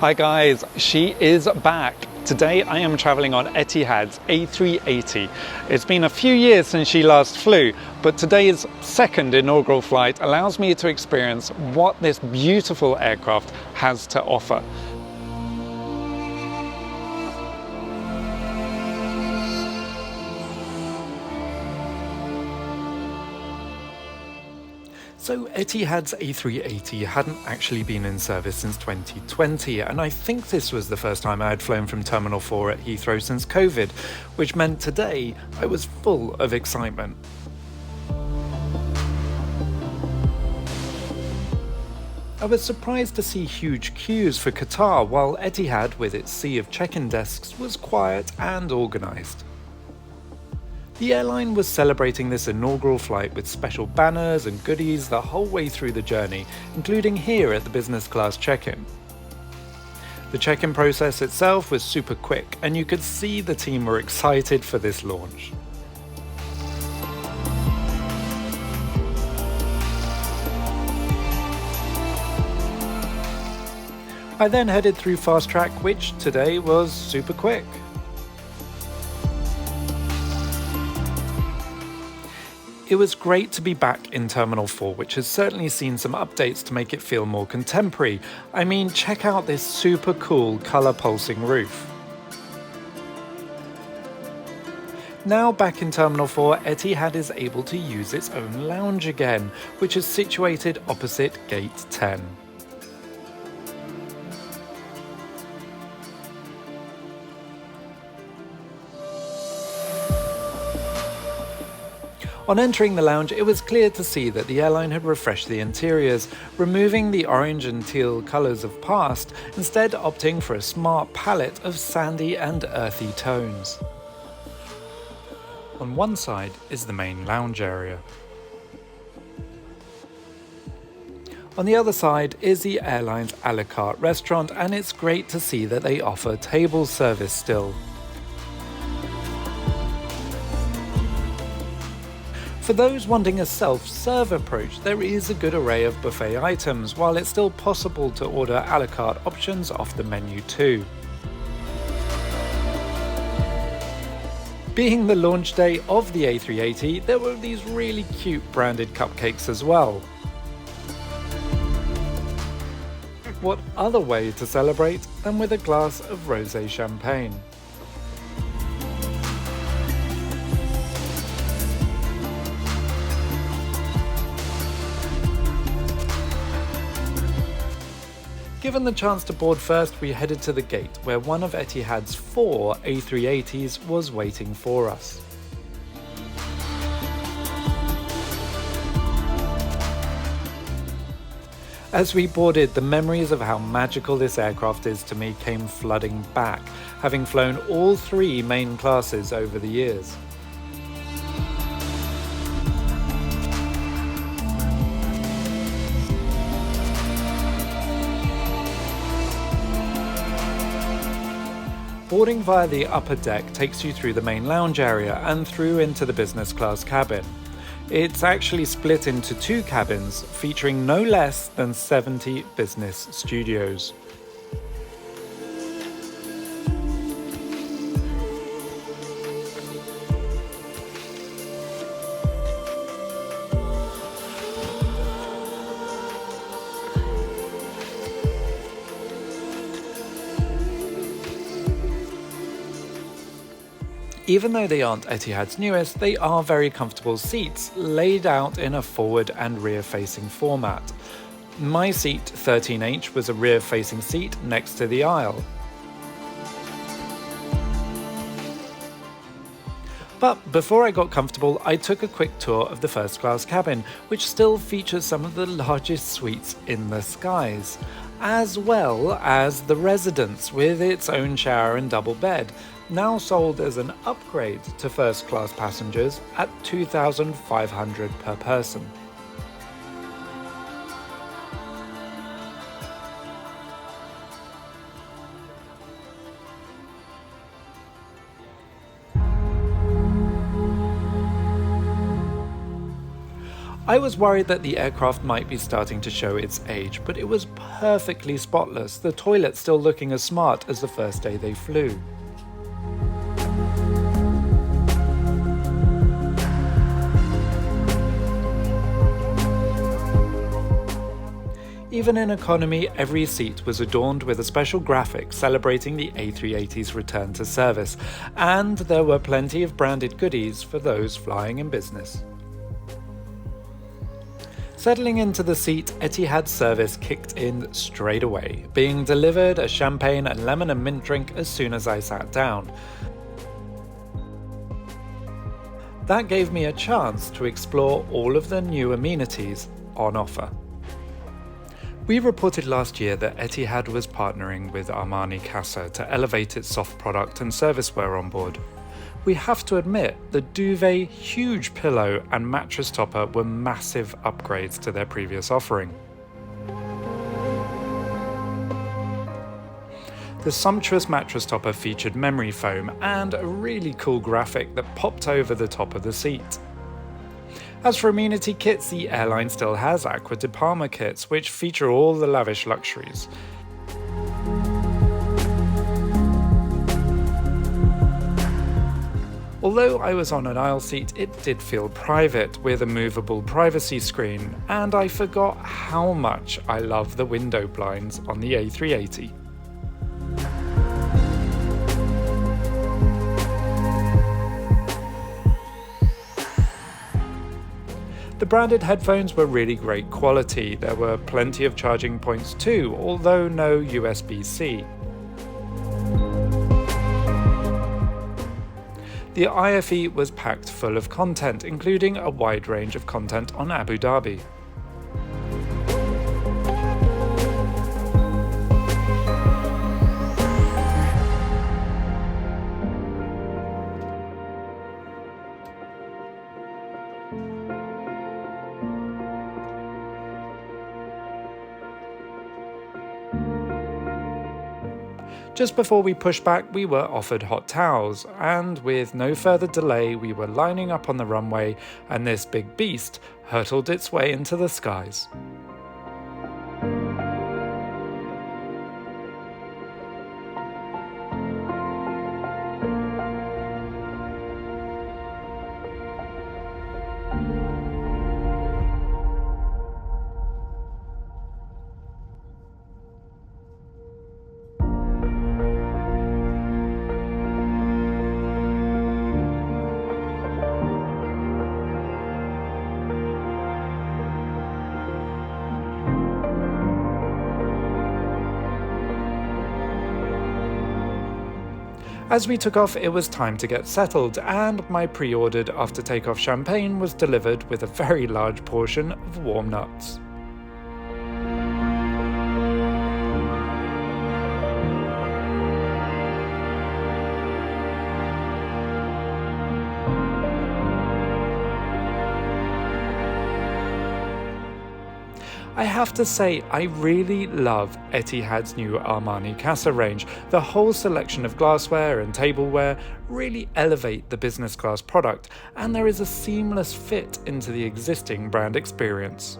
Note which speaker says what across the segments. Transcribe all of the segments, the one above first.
Speaker 1: Hi guys, she is back. Today I am traveling on Etihad's A380. It's been a few years since she last flew, but today's second inaugural flight allows me to experience what this beautiful aircraft has to offer. So Etihad's A380 hadn't actually been in service since 2020, and I think this was the first time I had flown from Terminal 4 at Heathrow since COVID, which meant today I was full of excitement. I was surprised to see huge queues for Qatar, while Etihad, with its sea of check-in desks, was quiet and organised. The airline was celebrating this inaugural flight with special banners and goodies the whole way through the journey, including here at the business class check-in. The check-in process itself was super quick, and you could see the team were excited for this launch. I then headed through fast track, which today was super quick. It was great to be back in Terminal 4, which has certainly seen some updates to make it feel more contemporary. I mean, check out this super cool colour pulsing roof. Now back in Terminal 4, Etihad is able to use its own lounge again, which is situated opposite Gate 10. On entering the lounge, it was clear to see that the airline had refreshed the interiors, removing the orange and teal colours of past, instead opting for a smart palette of sandy and earthy tones. On one side is the main lounge area. On the other side is the airline's a la carte restaurant, and it's great to see that they offer table service still. For those wanting a self-serve approach, there is a good array of buffet items, while it's still possible to order a la carte options off the menu too. Being the launch day of the A380, there were these really cute branded cupcakes as well. What other way to celebrate than with a glass of rosé champagne? Given the chance to board first, we headed to the gate, where one of Etihad's 4 A380s was waiting for us. As we boarded, the memories of how magical this aircraft is to me came flooding back, having flown all 3 main classes over the years. Boarding via the upper deck takes you through the main lounge area and through into the business class cabin. It's actually split into 2 cabins, featuring no less than 70 business studios. Even though they aren't Etihad's newest, they are very comfortable seats, laid out in a forward and rear-facing format. My seat, 13H, was a rear-facing seat next to the aisle. But before I got comfortable, I took a quick tour of the first class cabin, which still features some of the largest suites in the skies, as well as the residence with its own shower and double bed, now sold as an upgrade to first class passengers at $2,500 per person. I was worried that the aircraft might be starting to show its age, but it was perfectly spotless, the toilet still looking as smart as the first day they flew. Even in economy, every seat was adorned with a special graphic celebrating the A380's return to service, and there were plenty of branded goodies for those flying in business. Settling into the seat, Etihad service kicked in straight away, being delivered a champagne and lemon and mint drink as soon as I sat down. That gave me a chance to explore all of the new amenities on offer. We reported last year that Etihad was partnering with Armani Casa to elevate its soft product and serviceware on board. We have to admit, the duvet, huge pillow and mattress topper were massive upgrades to their previous offering. The sumptuous mattress topper featured memory foam and a really cool graphic that popped over the top of the seat. As for amenity kits, the airline still has Aqua di Parma kits, which feature all the lavish luxuries. Although I was on an aisle seat, it did feel private with a movable privacy screen, and I forgot how much I love the window blinds on the A380. The branded headphones were really great quality. There were plenty of charging points too, although no USB-C. The IFE was packed full of content, including a wide range of content on Abu Dhabi. Just before we pushed back, we were offered hot towels, and with no further delay, we were lining up on the runway, and this big beast hurtled its way into the skies. As we took off, it was time to get settled, and my pre-ordered after takeoff champagne was delivered with a very large portion of warm nuts. I have to say, I really love Etihad's new Armani Casa range. The whole selection of glassware and tableware really elevate the business class product, and there is a seamless fit into the existing brand experience.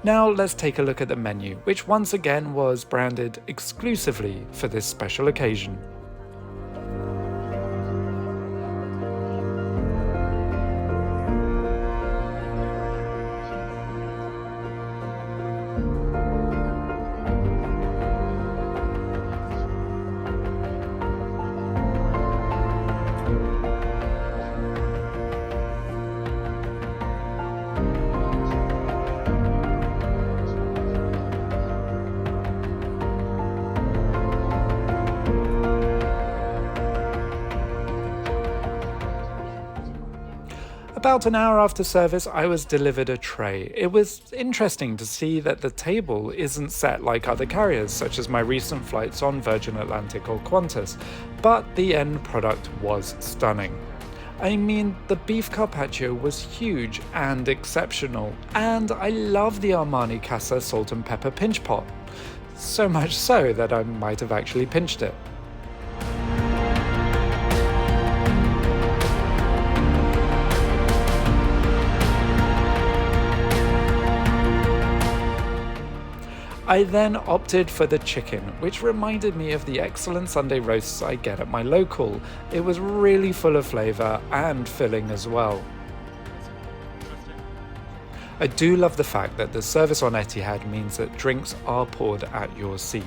Speaker 1: Now let's take a look at the menu, which once again was branded exclusively for this special occasion. About an hour after service, I was delivered a tray. It was interesting to see that the table isn't set like other carriers, such as my recent flights on Virgin Atlantic or Qantas, but the end product was stunning. I mean, the beef carpaccio was huge and exceptional, and I love the Armani Casa salt and pepper pinch pot. So much so that I might have actually pinched it. I then opted for the chicken, which reminded me of the excellent Sunday roasts I get at my local. It was really full of flavour and filling as well. I do love the fact that the service on Etihad means that drinks are poured at your seat.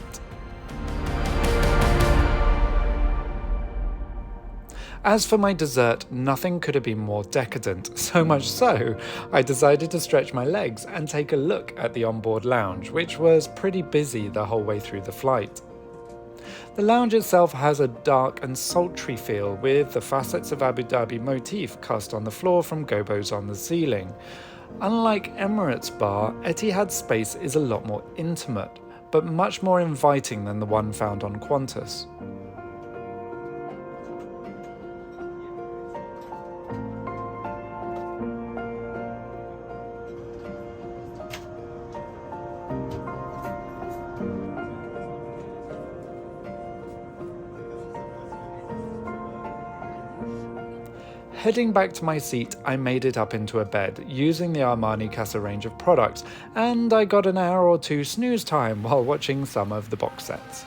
Speaker 1: As for my dessert, nothing could have been more decadent, so much so, I decided to stretch my legs and take a look at the onboard lounge, which was pretty busy the whole way through the flight. The lounge itself has a dark and sultry feel, with the facets of Abu Dhabi motif cast on the floor from gobos on the ceiling. Unlike Emirates Bar, Etihad's space is a lot more intimate, but much more inviting than the one found on Qantas. Heading back to my seat, I made it up into a bed using the Armani Casa range of products, and I got an hour or two snooze time while watching some of the box sets.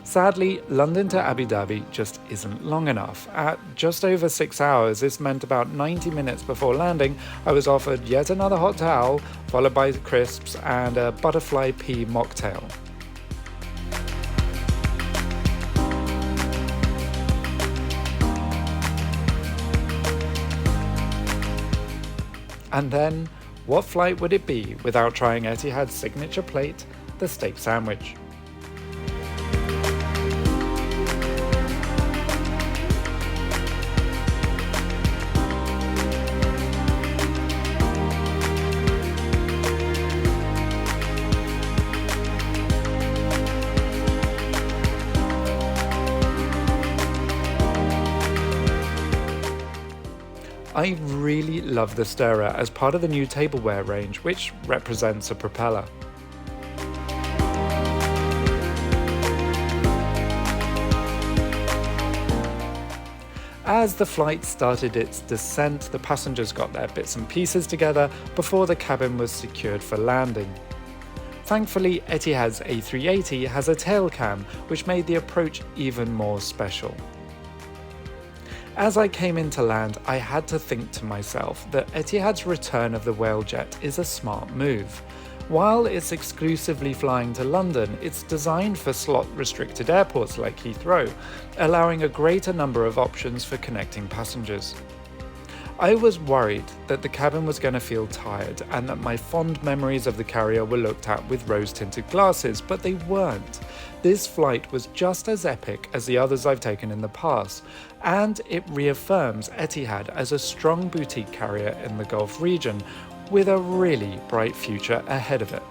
Speaker 1: Sadly, London to Abu Dhabi just isn't long enough. At just over 6 hours, this meant about 90 minutes before landing, I was offered yet another hot towel, followed by crisps and a butterfly pea mocktail. And then, what flight would it be without trying Etihad's signature plate, the steak sandwich? I really love the stirrer as part of the new tableware range, which represents a propeller. As the flight started its descent, the passengers got their bits and pieces together before the cabin was secured for landing. Thankfully, Etihad's A380 has a tail cam, which made the approach even more special. As I came in to land, I had to think to myself that Etihad's return of the Whalejet is a smart move. While it's exclusively flying to London, it's designed for slot-restricted airports like Heathrow, allowing a greater number of options for connecting passengers. I was worried that the cabin was going to feel tired and that my fond memories of the carrier were looked at with rose-tinted glasses, but they weren't. This flight was just as epic as the others I've taken in the past, and it reaffirms Etihad as a strong boutique carrier in the Gulf region, with a really bright future ahead of it.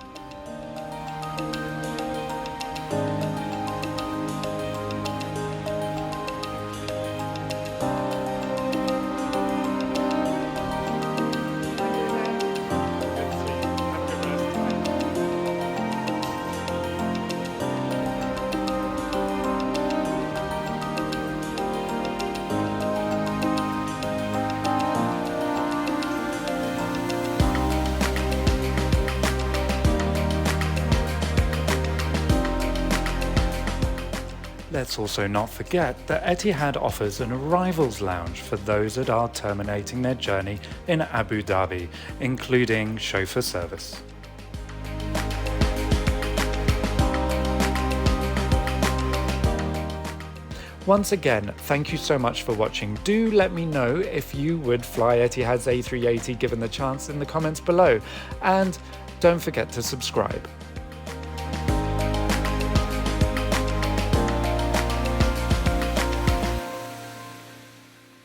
Speaker 1: Let's also not forget that Etihad offers an arrivals lounge for those that are terminating their journey in Abu Dhabi, including chauffeur service. Once again, thank you so much for watching. Do let me know if you would fly Etihad's A380 given the chance in the comments below, and don't forget to subscribe.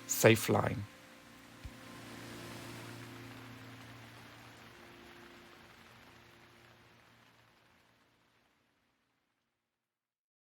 Speaker 1: Safe flying.